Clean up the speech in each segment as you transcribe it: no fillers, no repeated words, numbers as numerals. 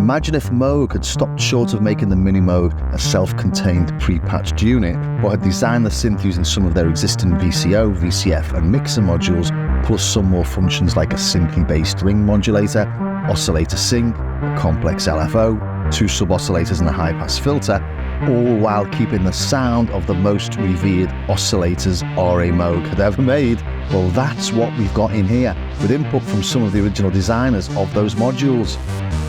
Imagine if Moog had stopped short of making the Minimoog a self-contained pre-patched unit, but had designed the synth using some of their existing VCO, VCF and mixer modules, plus some more functions like a simply-based ring modulator, Oscillator Sync, a complex LFO, 2 sub-oscillators and a high-pass filter, all while keeping the sound of the most revered oscillators RA Moog had ever made. Well, that's what we've got in here, with input from some of the original designers of those modules.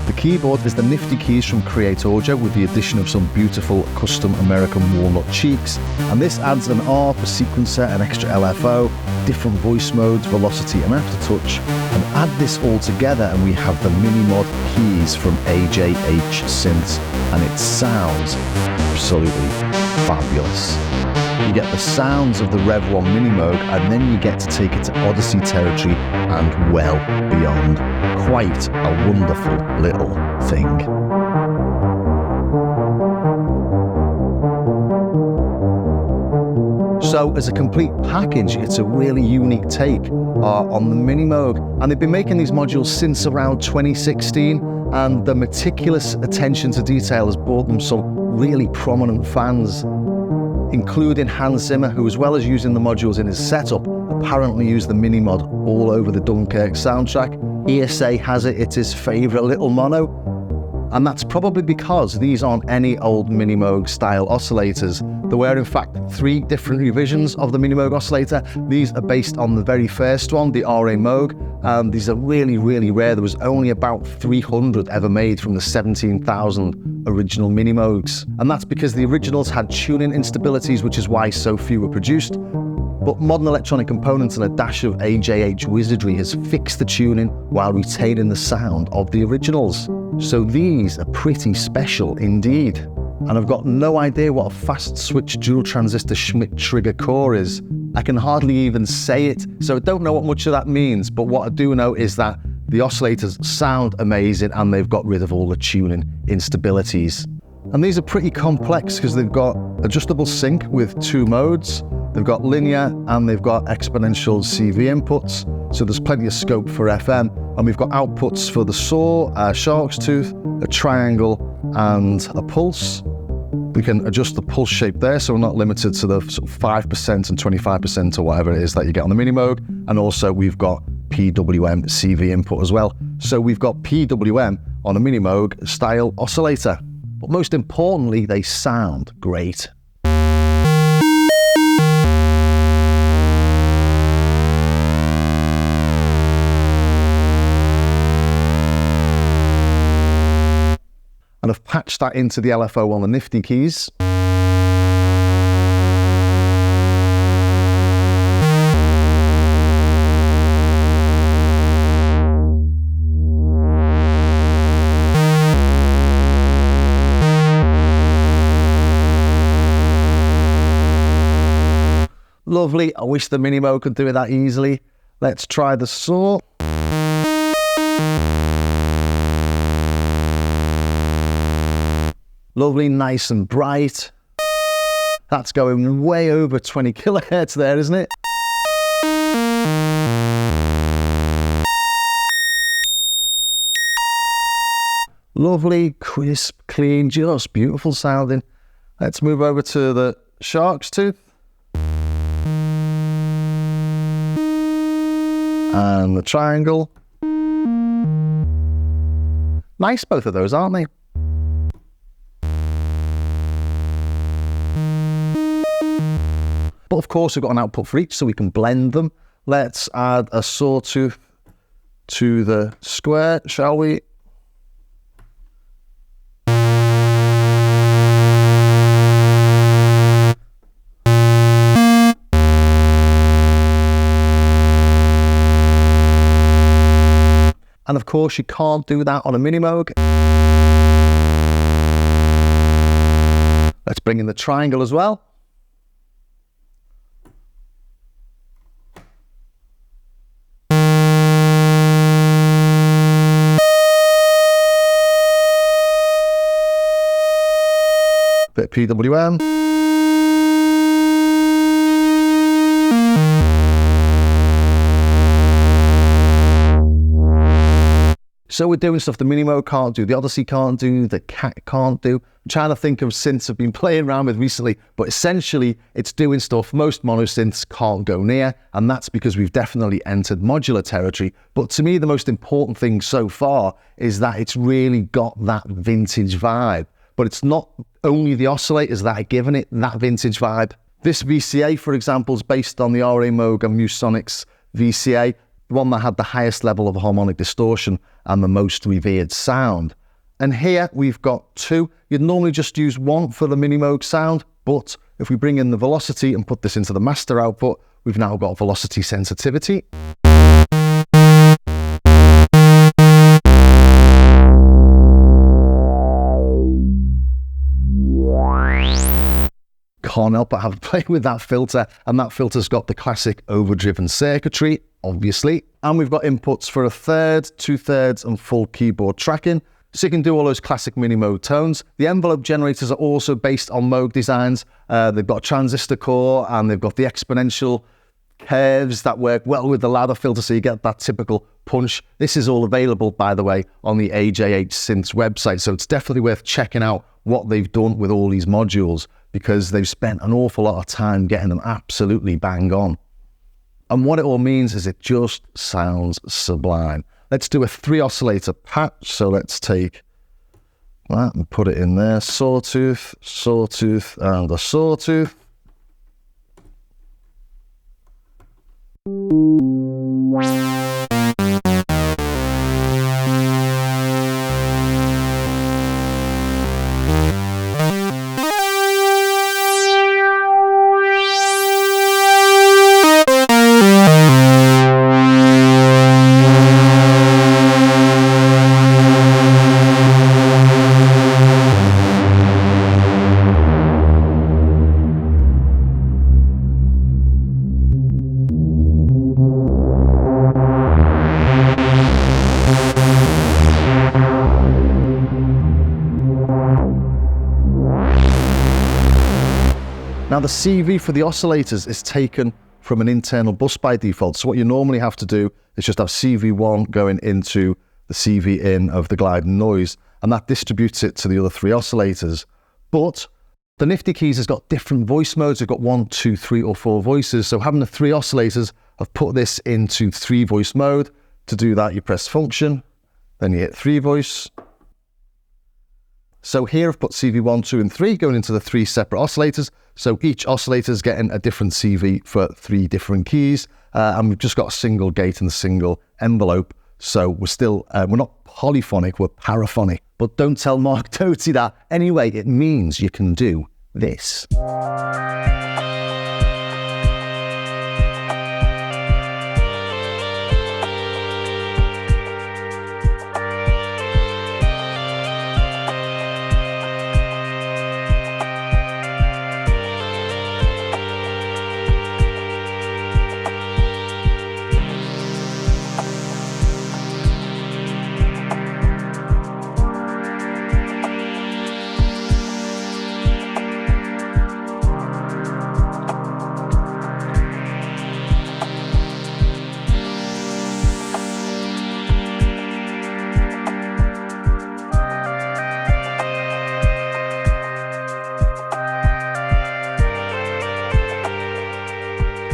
The keyboard is the NiftyCase from Creatorja with the addition of some beautiful custom American walnut cheeks, and this adds an ARP, a sequencer, an extra LFO, different voice modes, velocity and aftertouch, and add this all together and we have the MiniMod Keys from AJH Synth, and it sounds absolutely fabulous. You get the sounds of the Rev 1 Minimoog, and then you get to take it to Odyssey territory and well beyond. Quite a wonderful little thing. So as a complete package, it's a really unique take on the Minimoog, and they've been making these modules since around 2016, and the meticulous attention to detail has brought them some really prominent fans, including Hans Zimmer, who, as well as using the modules in his setup, apparently used the Minimod all over the Dunkirk soundtrack. Hearsay has it it's his favourite little mono, and that's probably because these aren't any old Minimoog style oscillators. There were in fact 3 different revisions of the Minimoog oscillator. These are based on the very first one, the RA Moog. These are really, really rare. There was only about 300 ever made from the 17,000 original Minimoogs. And that's because the originals had tuning instabilities, which is why so few were produced. But modern electronic components and a dash of AJH wizardry has fixed the tuning while retaining the sound of the originals. So these are pretty special indeed. And I've got no idea what a fast switch dual transistor Schmitt trigger core is. I can hardly even say it, so I don't know what much of that means, but what I do know is that the oscillators sound amazing and they've got rid of all the tuning instabilities. And these are pretty complex because they've got adjustable sync with 2 modes, they've got linear and they've got exponential CV inputs, so there's plenty of scope for FM, and we've got outputs for the saw, a shark's tooth, a triangle and a pulse. We can adjust the pulse shape there, so we're not limited to the sort of 5% and 25% or whatever it is that you get on the Minimoog. And also we've got PWM CV input as well. So we've got PWM on a Minimoog style oscillator. But most importantly, they sound great. And I've patched that into the LFO on the NiftyCase. Lovely. I wish the Minimoog could do it that easily. Let's try the saw. Lovely, nice and bright. That's going way over 20 kilohertz there, isn't it? Lovely, crisp, clean, just beautiful sounding. Let's move over to the shark's tooth. And the triangle. Nice, both of those, aren't they? But of course, we've got an output for each, so we can blend them. Let's add a sawtooth to the square, shall we? And of course, you can't do that on a Minimoog. Let's bring in the triangle as well. Bit of PWM. So we're doing stuff the Minimoog can't do, the Odyssey can't do, the Cat can't do. I'm trying to think of synths I've been playing around with recently, but essentially it's doing stuff most mono synths can't go near, and that's because we've definitely entered modular territory. But to me, the most important thing so far is that it's really got that vintage vibe. But it's not only the oscillators that are giving it that vintage vibe. This VCA, for example, is based on the RA Moog and Musonics VCA, the one that had the highest level of harmonic distortion and the most revered sound. And here we've got two. You'd normally just use one for the Minimoog sound, but if we bring in the velocity and put this into the master output, we've now got velocity sensitivity. Can't help but have a play with that filter, and that filter's got the classic overdriven circuitry, obviously. And we've got inputs for 1/3, 2/3 and full keyboard tracking, so you can do all those classic Minimoog tones. The envelope generators are also based on Moog designs. They've got a transistor core and they've got the exponential curves that work well with the ladder filter, so you get that typical punch. This is all available, by the way, on the AJH Synth's website, so it's definitely worth checking out what they've done with all these modules, because they've spent an awful lot of time getting them absolutely bang on. And what it all means is it just sounds sublime. Let's do a 3 oscillator patch. So let's take that and put it in there. Sawtooth, sawtooth, and a sawtooth. Now the CV for the oscillators is taken from an internal bus by default. So what you normally have to do is just have CV1 going into the CV in of the glide and noise, and that distributes it to the other 3 oscillators. But the NiftyCase has got different voice modes. We've got 1, 2, 3 or 4 voices. So having the 3 oscillators, I've put this into 3 voice mode. To do that, you press function, then you hit 3 voice. So here I've put CV1, 2 and 3 going into the 3 separate oscillators. So each oscillator is getting a different CV for 3 different keys. And we've just got a single gate and a single envelope. So we're still, we're not polyphonic, we're paraphonic. But don't tell Mark Doty that. Anyway, it means you can do this.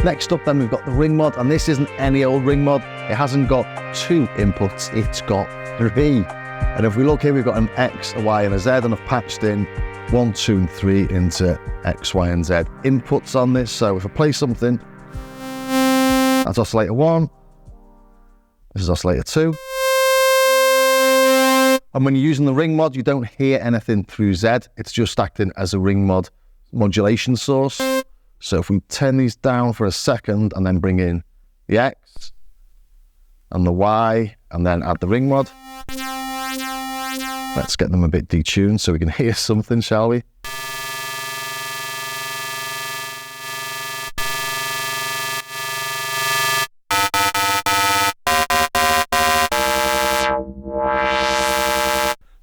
Next up then we've got the ring mod, and this isn't any old ring mod. It hasn't got 2 inputs, it's got 3. And if we look here, we've got an X, a Y and a Z, and I've patched in 1, 2 and 3 into X, Y and Z inputs on this. So if I play something, that's oscillator 1, this is oscillator 2. And when you're using the ring mod, you don't hear anything through Z, it's just acting as a ring mod modulation source. So if we turn these down for a second and then bring in the X and the Y and then add the ring mod, let's get them a bit detuned so we can hear something, shall we?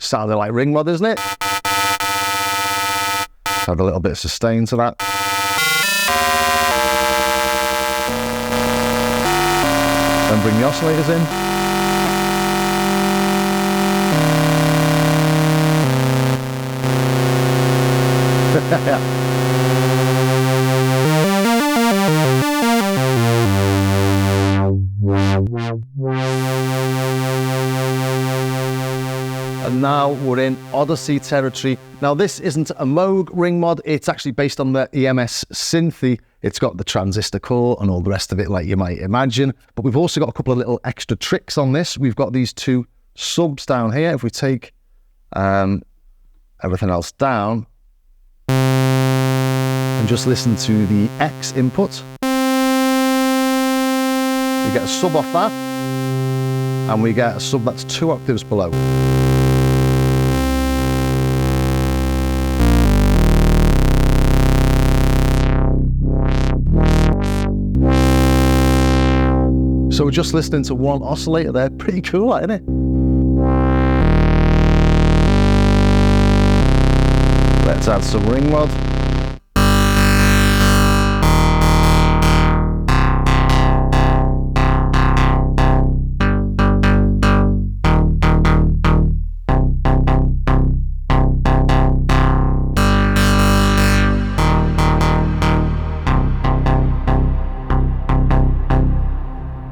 Sounded like ring mod, isn't it? Add a little bit of sustain to that. Then bring the oscillators in. And now we're in Odyssey territory. Now this isn't a Moog ring mod, it's actually based on the EMS Synthy. It's got the transistor core and all the rest of it like you might imagine. But we've also got a couple of little extra tricks on this. We've got these two subs down here. If we take everything else down and just listen to the X input, we get a sub off that, and we get a sub that's 2 octaves below. So we're just listening to one oscillator there. Pretty cool, isn't it? Let's add some ring mod.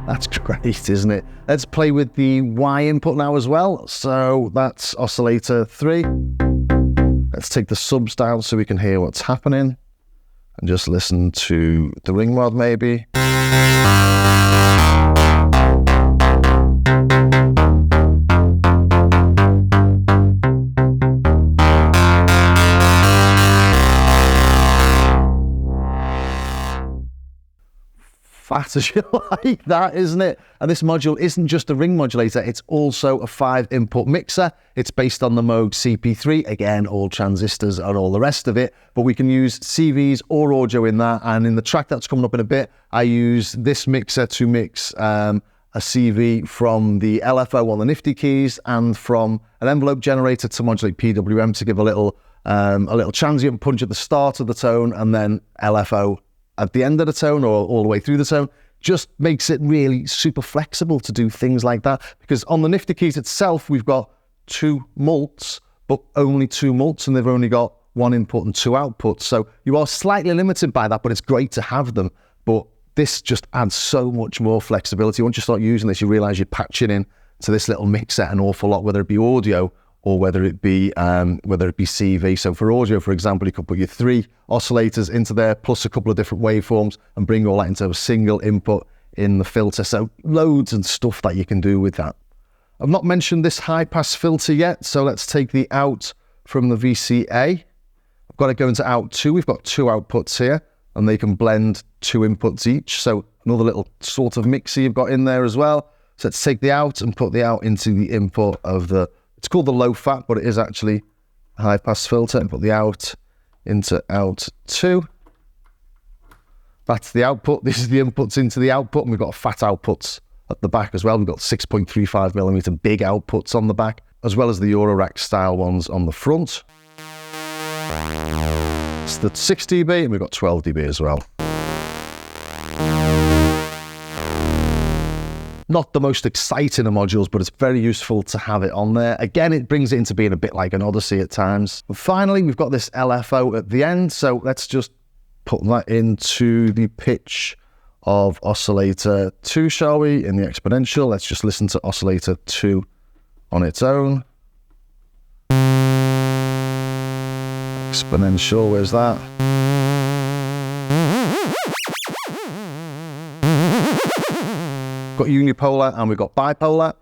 That's great, isn't it? Let's play with the Y input now as well. So that's oscillator 3. Let's take the subs down so we can hear what's happening. And just listen to the ring mod maybe. Fat as you like that, isn't it? And this module isn't just a ring modulator, it's also a 5-input mixer. It's based on the Moog CP3, again, all transistors and all the rest of it, but we can use CVs or audio in that, and in the track that's coming up in a bit, I use this mixer to mix a CV from the LFO on the NiftyCase and from an envelope generator to modulate PWM to give a little transient punch at the start of the tone, and then LFO at the end of the tone or all the way through the tone. Just makes it really super flexible to do things like that, because on the NiftyCase itself we've got 2 mults, but only 2 mults, and they've only got 1 input and 2 outputs, so you are slightly limited by that, but it's great to have them. But this just adds so much more flexibility. Once you start using this, you realize you're patching in to this little mixer an awful lot, whether it be audio or whether it be CV. So for audio, for example, you could put your 3 oscillators into there, plus a couple of different waveforms, and bring all that into a single input in the filter. So loads and stuff that you can do with that. I've not mentioned this high pass filter yet, so let's take the out from the VCA. I've got to go into out 2. We've got 2 outputs here, and they can blend 2 inputs each. So another little sort of mixer you've got in there as well. So let's take the out and put the out into the input of the, it's called the low fat, but it is actually a high pass filter, and put the out into out 2. That's the output. This is the inputs into the output, and we've got fat outputs at the back as well. We've got 6.35mm big outputs on the back, as well as the Eurorack style ones on the front. It's the 6 dB, and we've got 12 dB as well. Not the most exciting of modules, but it's very useful to have it on there. Again, it brings it into being a bit like an Odyssey at times. And finally, we've got this LFO at the end, so let's just put that into the pitch of oscillator 2, shall we, in the exponential. Let's just listen to oscillator 2 on its own. Exponential, where's that? Got unipolar and we've got bipolar.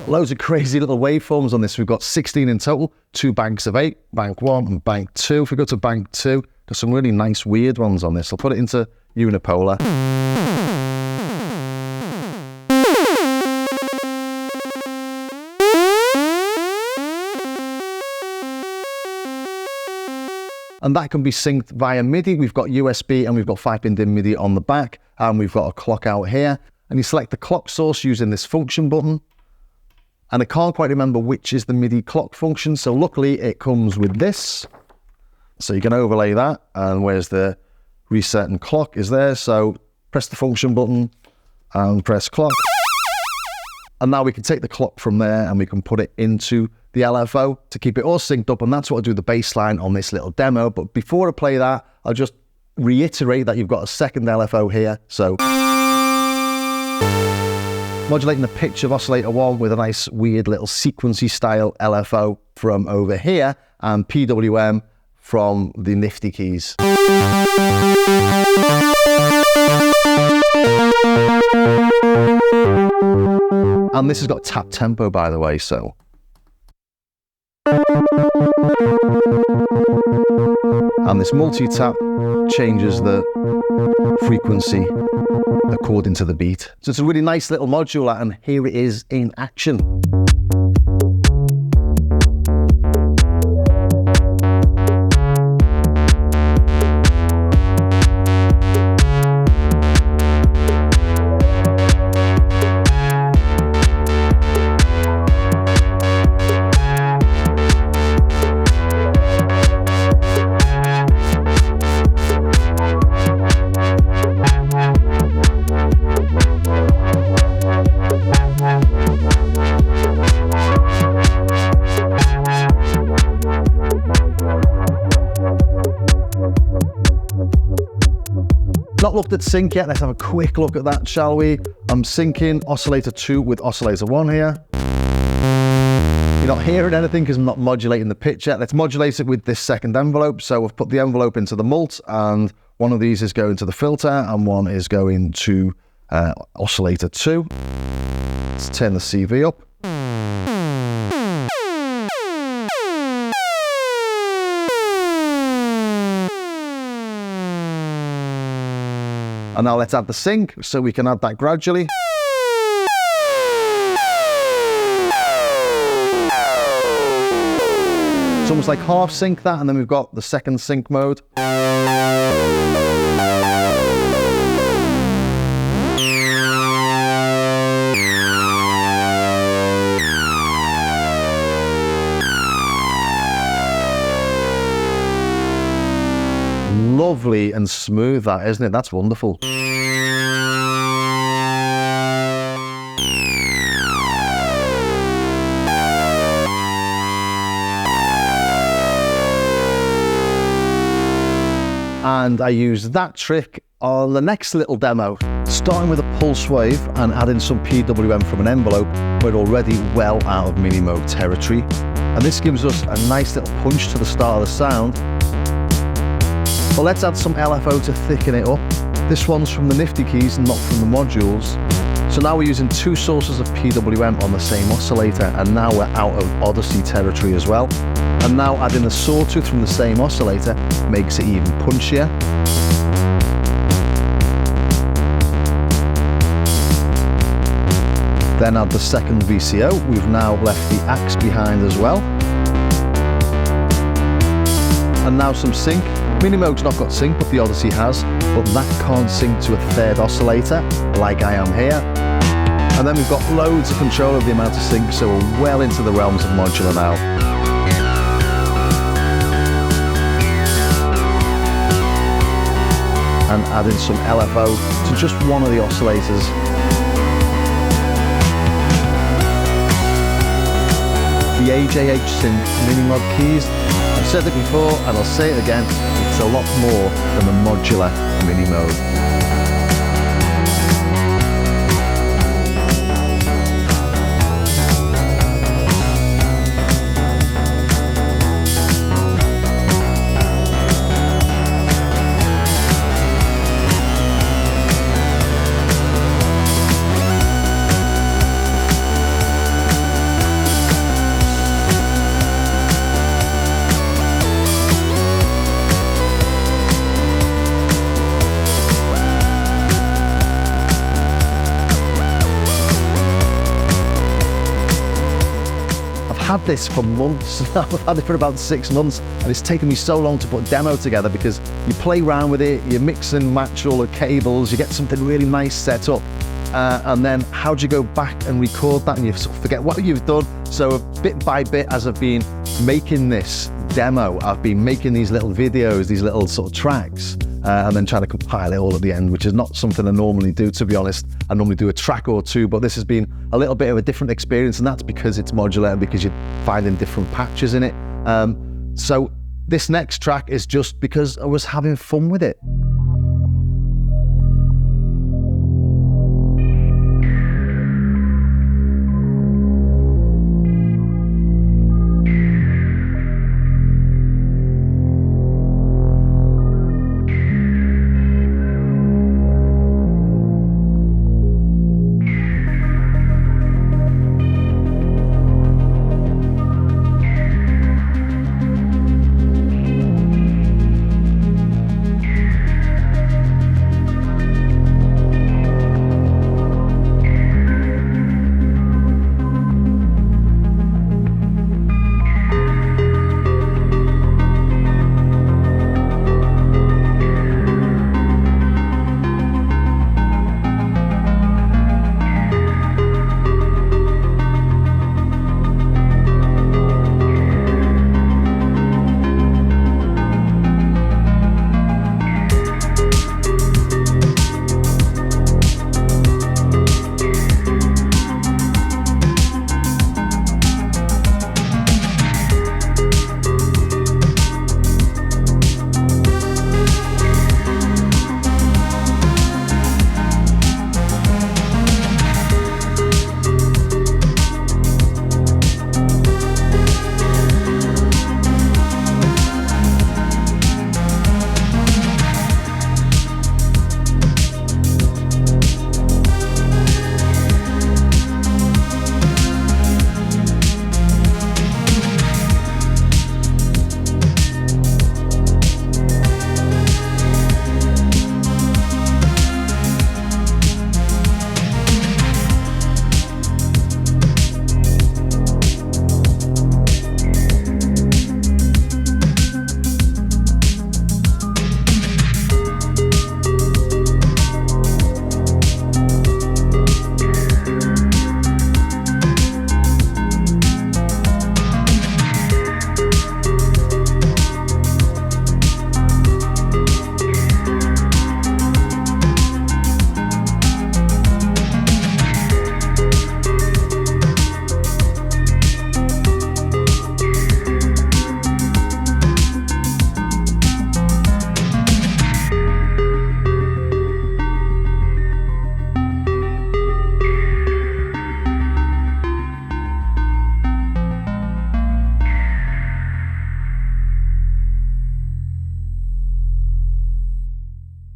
Loads of crazy little waveforms on this. We've got 16 in total, 2 banks of 8, bank 1 and bank 2. If we go to bank 2, there's some really nice weird ones on this. I'll put it into unipolar. And that can be synced via MIDI. We've got USB and we've got 5-pin DIN MIDI on the back, and we've got a clock out here. And you select the clock source using this function button. And I can't quite remember which is the MIDI clock function, so luckily it comes with this. So you can overlay that, and where's the reset and clock is there. So press the function button and press clock. And now we can take the clock from there and we can put it into the LFO to keep it all synced up, and that's what I do the bass line on this little demo. But before I play that, I'll just reiterate that you've got a second LFO here. So modulating the pitch of oscillator 1 with a nice weird little sequency style LFO from over here, and PWM from the NiftyCase. And this has got tap tempo, by the way, so. And this multi-tap changes the frequency according to the beat. So it's a really nice little modular, and here it is in action. Not looked at sync yet, let's have a quick look at that, shall we? I'm syncing oscillator 2 with oscillator 1 here. You're not hearing anything because I'm not modulating the pitch yet. Let's modulate it with this second envelope. So we've put the envelope into the mult, and one of these is going to the filter and one is going to oscillator 2. Let's turn the CV up. And now let's add the sync, so we can add that gradually. It's almost like half sync that, and then we've got the second sync mode. Lovely and smooth that, isn't it? That's wonderful. And I use that trick on the next little demo, starting with a pulse wave and adding some PWM from an envelope. We're already well out of Minimoog territory, and this gives us a nice little punch to the start of the sound. Well, let's add some LFO to thicken it up. This one's from the NiftyCase, not from the modules. So now we're using 2 sources of PWM on the same oscillator, and now we're out of Odyssey territory as well. And now adding a sawtooth from the same oscillator makes it even punchier. Then add the second VCO. We've now left the axe behind as well. And now some sync. Minimoog's not got sync, but the Odyssey has, but that can't sync to a third oscillator, like I am here. And then we've got loads of control of the amount of sync, so we're well into the realms of modular now. And adding some LFO to just one of the oscillators. The AJHSynth Minimod Keyz. I've said it before and I'll say it again, it's a lot more than a modular Minimoog. I've had this for months. I've had it for about 6 months, and it's taken me so long to put a demo together because you play around with it, you mix and match all the cables, you get something really nice set up, and then how do you go back and record that and you sort of forget what you've done? So bit by bit, as I've been making this demo, I've been making these little videos, these little sort of tracks, and then try to compile it all at the end, which is not something I normally do, to be honest. I normally do a track or two, but this has been a little bit of a different experience, and that's because it's modular and because you're finding different patches in it. So this next track is just because I was having fun with it.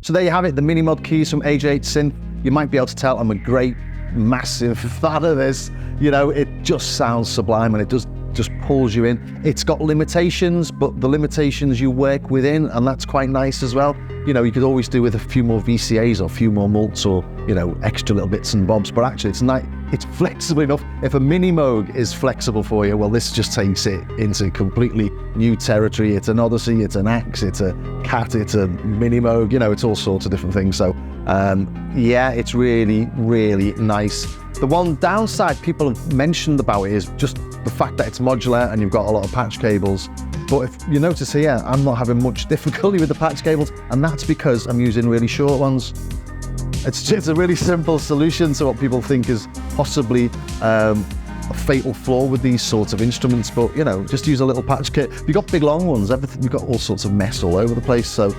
So there you have it, the Minimod Keys from AJH Synth. You might be able to tell I'm a great, massive fan of this. You know, it just sounds sublime and it just pulls you in. It's got limitations, but the limitations you work within, and that's quite nice as well. You know, you could always do with a few more VCAs or a few more mults or, you know, extra little bits and bobs, but actually it's nice. It's flexible enough. If a Minimoog is flexible for you, well, this just takes it into completely new territory. It's an Odyssey, it's an Axe, it's a Cat, it's a Minimoog, you know, it's all sorts of different things. So yeah, it's really, really nice. The one downside people have mentioned about it is just the fact that it's modular and you've got a lot of patch cables. But if you notice here, I'm not having much difficulty with the patch cables, and that's because I'm using really short ones. It's a really simple solution to what people think is possibly a fatal flaw with these sorts of instruments, but you know, just use a little patch kit. If you've got big long ones, you've got all sorts of mess all over the place. So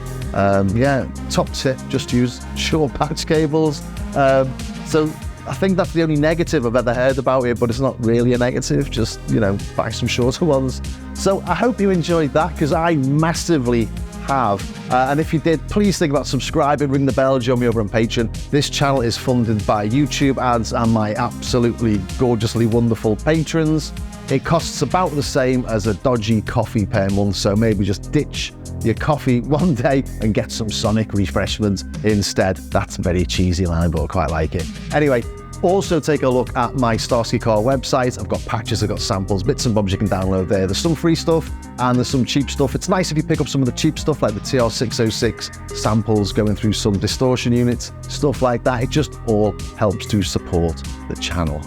yeah, top tip, just use short patch cables. So I think that's the only negative I've ever heard about it, but it's not really a negative, just, you know, buy some shorter ones. So I hope you enjoyed that, because I massively have. And if you did, please think about subscribing, ring the bell, join me over on Patreon. This channel is funded by YouTube ads and my absolutely gorgeously wonderful patrons. It costs about the same as a dodgy coffee per month, so maybe just ditch your coffee one day and get some sonic refreshment instead. That's a very cheesy line, but I quite like it. Anyway, also take a look at my Starsky Car website. I've got patches, I've got samples, bits and bobs you can download there. There's some free stuff and there's some cheap stuff. It's nice if you pick up some of the cheap stuff like the TR606 samples going through some distortion units, stuff like that. It just all helps to support the channel.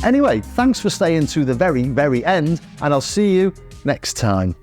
Anyway, thanks for staying to the very, very end, and I'll see you next time.